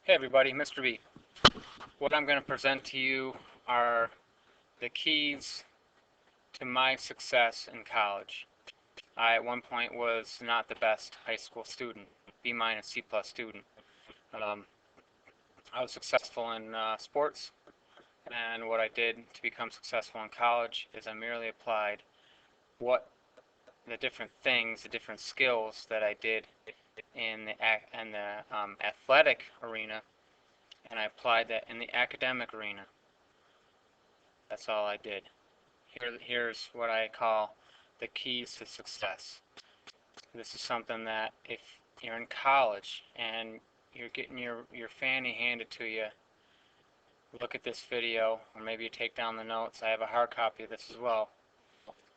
Hey everybody, Mr. B. What I'm going to present to you are the keys to my success in college. I at one point was not the best high school student, B minus C plus student. Um, I was successful in sports, and what I did to become successful in college is I merely applied what the different things, the different skills that I did in the athletic arena, and I applied that in the academic arena. That's all I did. Here's what I call the keys to success. This is something that if you're in college and you're getting your fanny handed to you, look at this video, or maybe you take down the notes. I have a hard copy of this as well.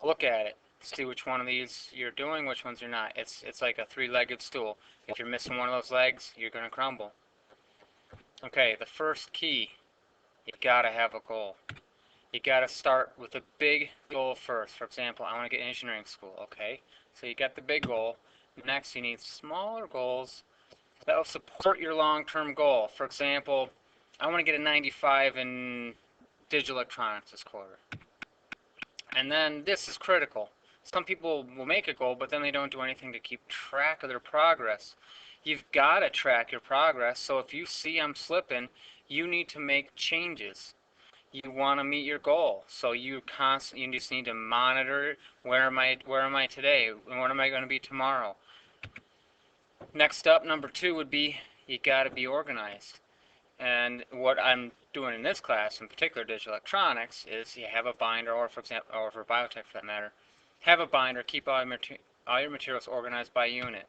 Look at it. See which one of these you're doing, which ones you're not. It's like a three-legged stool. If you're missing one of those legs, you're going to crumble. Okay, the first key, you gotta have a goal. You got to start with a big goal first. For example, I want to get engineering school. Okay, so you got the big goal. Next, you need smaller goals that will support your long-term goal. For example, I want to get a 95 in digital electronics this quarter. And then this is critical. Some people will make a goal, but then they don't do anything to keep track of their progress. You've got to track your progress. So if you see I'm slipping, you need to make changes. You want to meet your goal, so you just need to monitor where am I today, and what am I going to be tomorrow. Next up, number 2 would be you got to be organized. And what I'm doing in this class, in particular digital electronics, is you have a binder, or for example, or for biotech for that matter, have a binder, keep all your materials organized by unit,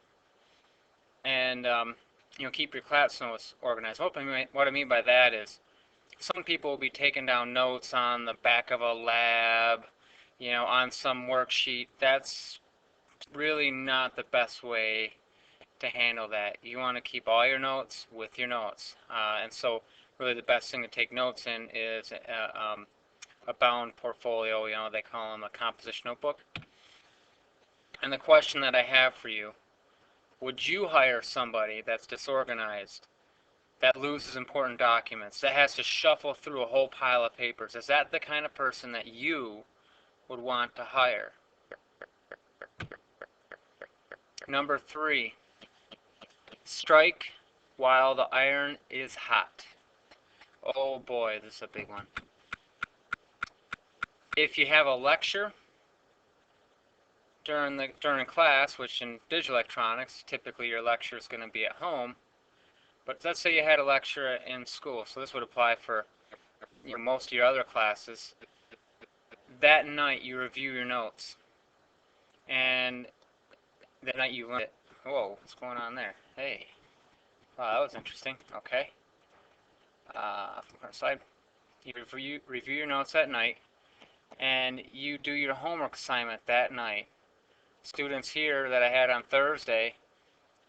and keep your class notes organized. What I mean by that is, some people will be taking down notes on the back of a lab, on some worksheet. That's really not the best way to handle that. You want to keep all your notes with your notes. And so really the best thing to take notes in is a bound portfolio. They call them a composition notebook. And the question that I have for you, would you hire somebody that's disorganized, that loses important documents, that has to shuffle through a whole pile of papers? Is that the kind of person that you would want to hire? Number 3, strike while the iron is hot. Oh boy, this is a big one. If you have a lecture during class, which in digital electronics, typically your lecture is going to be at home, but let's say you had a lecture in school, so this would apply for most of your other classes. That night you review your notes, and that night you learn it. Whoa, what's going on there? Hey, wow, that was interesting. Okay. From our side, you review your notes at night, and you do your homework assignment that night. Students here that I had on Thursday,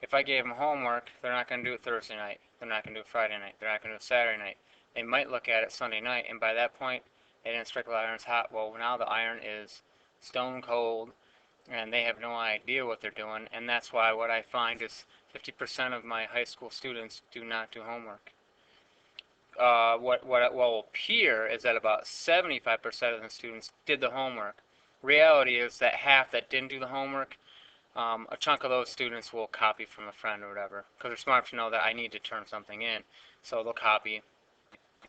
if I gave them homework, they're not going to do it Thursday night. They're not going to do it Friday night. They're not going to do it Saturday night. They might look at it Sunday night, and by that point, they didn't strike while the iron's hot. Well, now the iron is stone cold, and they have no idea what they're doing, and that's why what I find is 50% of my high school students do not do homework. What will appear is that about 75% of the students did the homework. Reality is that half that didn't do the homework, a chunk of those students will copy from a friend or whatever, because they're smart to know that I need to turn something in, so they'll copy.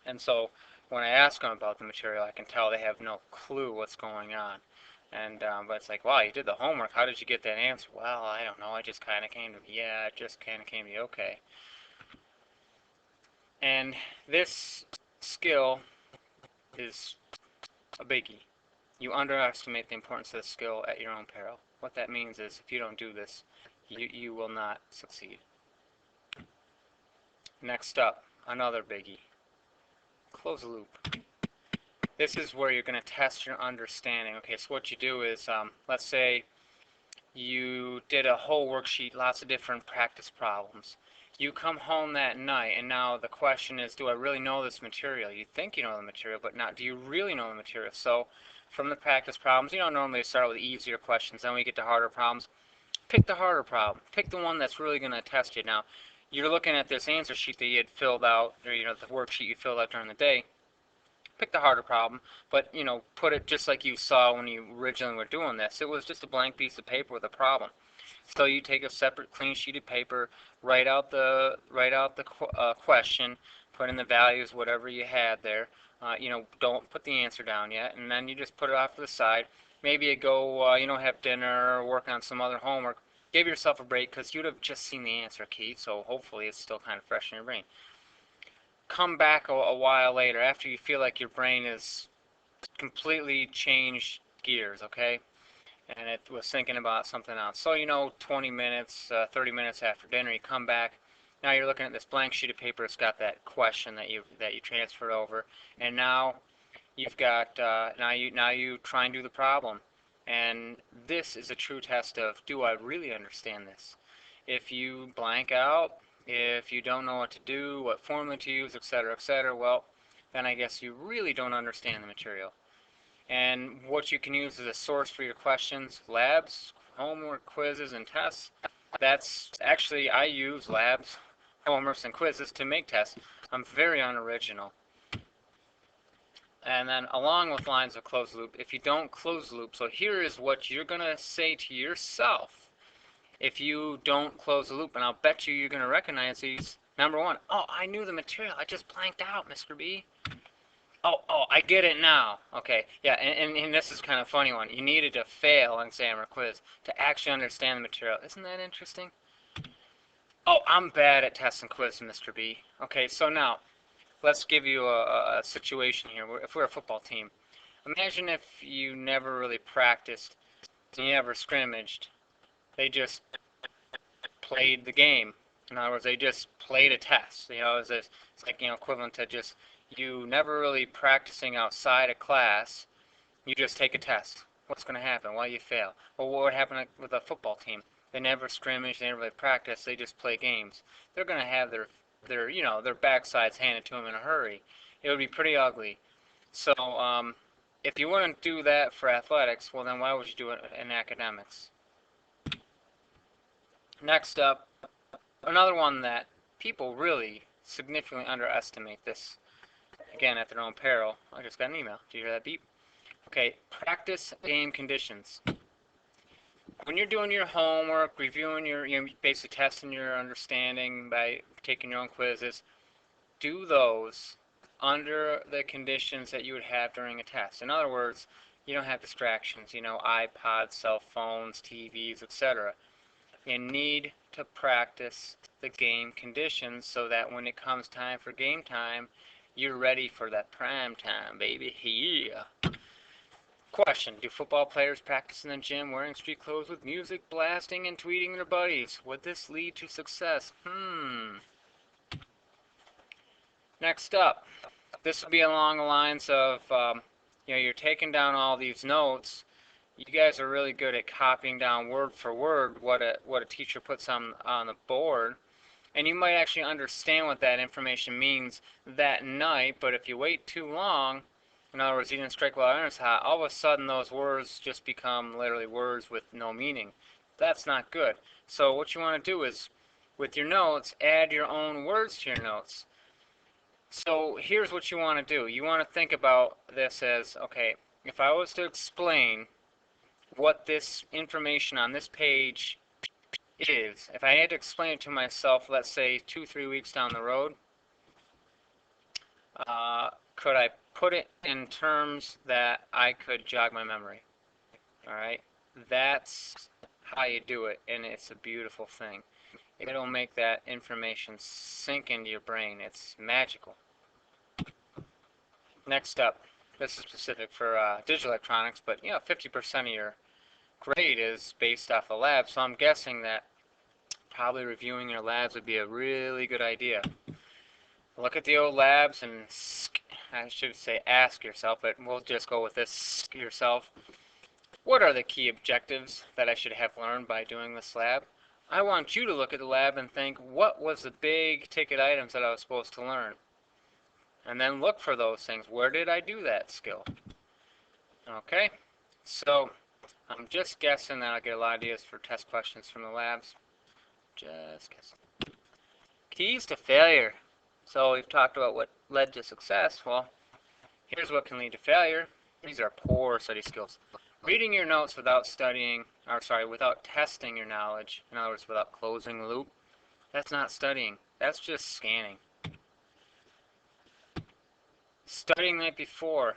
And so when I ask them about the material, I can tell they have no clue what's going on. And but it's like, wow, you did the homework. How did you get that answer? Well, I don't know. I just kind of came to me. Yeah, it just kind of came to me. Okay. And this skill is a biggie. You underestimate the importance of the skill at your own peril. What that means is if you don't do this, you will not succeed. Next up, another biggie. Close the loop. This is where you're going to test your understanding. Okay, so what you do is, let's say you did a whole worksheet, lots of different practice problems. You come home that night, and now the question is, do I really know this material? You think you know the material, but not, do you really know the material? So from the practice problems, normally start with easier questions, then we get to harder problems. Pick the harder problem. Pick the one that's really going to test you. Now, you're looking at this answer sheet that you had filled out, or the worksheet you filled out during the day. Pick the harder problem, but put it just like you saw when you originally were doing this. It was just a blank piece of paper with a problem. So you take a separate clean sheet of paper, write out the question, put in the values, whatever you had there. Don't put the answer down yet, and then you just put it off to the side. Maybe you go, have dinner or work on some other homework. Give yourself a break because you'd have just seen the answer key, so hopefully it's still kind of fresh in your brain. Come back a while later after you feel like your brain has completely changed gears, okay? And it was thinking about something else. So 20 minutes, 30 minutes after dinner, you come back. Now you're looking at this blank sheet of paper. It's got that question that you transferred over, and now you've got now you try and do the problem. And this is a true test of, do I really understand this? If you blank out, if you don't know what to do, what formula to use, etc., well, then I guess you really don't understand the material. And what you can use as a source for your questions, labs, homework, quizzes, and tests. That's actually, I use labs, homeworks, and quizzes to make tests. I'm very unoriginal. And then along with lines of closed loop, if you don't close the loop, so here is what you're going to say to yourself if you don't close the loop, and I'll bet you're going to recognize these. Number one, oh, I knew the material. I just blanked out, Mr. B. Oh, I get it now. Okay, yeah, and this is kind of a funny one. You needed to fail an exam or quiz to actually understand the material. Isn't that interesting? Oh, I'm bad at tests and quiz, Mr. B. Okay, so now, let's give you a situation here. If we're a football team, imagine if you never really practiced, and you never scrimmaged. They just played the game. In other words, they just played a test. It's like, equivalent to just you never really practicing outside of class. You just take a test. What's going to happen? Why you fail? Well, what would happen with a football team? They never scrimmage. They never really practice. They just play games. They're going to have their backsides handed to them in a hurry. It would be pretty ugly. So if you wouldn't do that for athletics, well then why would you do it in academics? Next up, another one that people really significantly underestimate this. Again, at their own peril. I just got an email. Do you hear that beep? Okay, practice game conditions. When you're doing your homework, reviewing basically testing your understanding by taking your own quizzes, do those under the conditions that you would have during a test. In other words, you don't have distractions, iPods, cell phones, TVs, etc. You need to practice the game conditions so that when it comes time for game time, you're ready for that prime time, baby. Yeah. Question: do football players practice in the gym wearing street clothes with music blasting and tweeting their buddies? Would this lead to success? Next up, this would be along the lines of, you're taking down all these notes. You guys are really good at copying down word for word what a teacher puts on the board. And you might actually understand what that information means that night, but if you wait too long, in other words, you didn't strike while iron's hot, all of a sudden those words just become literally words with no meaning. That's not good. So what you want to do is, with your notes, add your own words to your notes. So here's what you want to do. You want to think about this as, okay, if I was to explain what this information on this page is, if I had to explain it to myself, let's say 2-3 weeks down the road, could I put it in terms that I could jog my memory? Alright, that's how you do it, and it's a beautiful thing. It'll make that information sink into your brain. It's magical. Next up, this is specific for digital electronics, but 50% of your grade is based off the lab, so I'm guessing that probably reviewing your labs would be a really good idea. Look at the old labs and, I should say ask yourself, but we'll just go with this yourself. What are the key objectives that I should have learned by doing this lab? I want you to look at the lab and think, what was the big ticket items that I was supposed to learn? And then look for those things. Where did I do that skill? Okay, so I'm just guessing that I'll get a lot of ideas for test questions from the labs. Just guessing. Keys to failure. So we've talked about what led to success. Well, here's what can lead to failure. These are poor study skills. Reading your notes without without testing your knowledge, in other words, without closing the loop, that's not studying. That's just scanning. Studying the night before,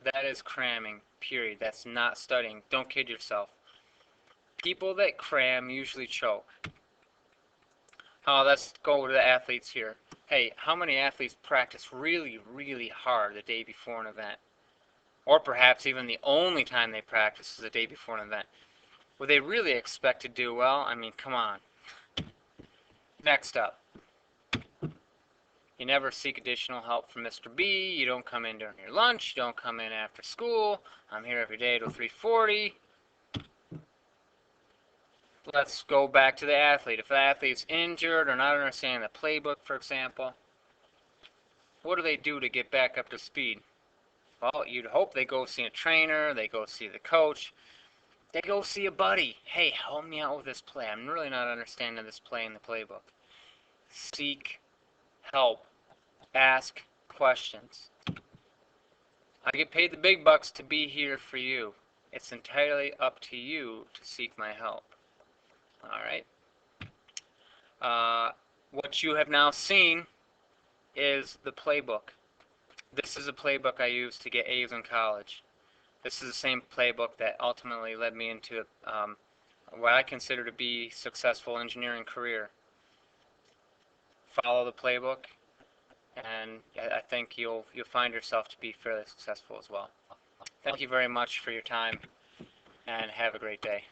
that is cramming, period. That's not studying. Don't kid yourself. People that cram usually choke. Let's go to the athletes here. Hey, how many athletes practice really, really hard the day before an event? Or perhaps even the only time they practice is the day before an event. Would they really expect to do well? I mean, come on. Next up. You never seek additional help from Mr. B. You don't come in during your lunch. You don't come in after school. I'm here every day till 3:40. Let's go back to the athlete. If the athlete's injured or not understanding the playbook, for example, what do they do to get back up to speed? Well, you'd hope they go see a trainer, they go see the coach, they go see a buddy. Hey, help me out with this play. I'm really not understanding this play in the playbook. Seek help. Ask questions. I get paid the big bucks to be here for you. It's entirely up to you to seek my help. All right. What you have now seen is the playbook. This is a playbook I used to get A's in college. This is the same playbook that ultimately led me into what I consider to be a successful engineering career. Follow the playbook, and I think you'll find yourself to be fairly successful as well. Thank you very much for your time, and have a great day.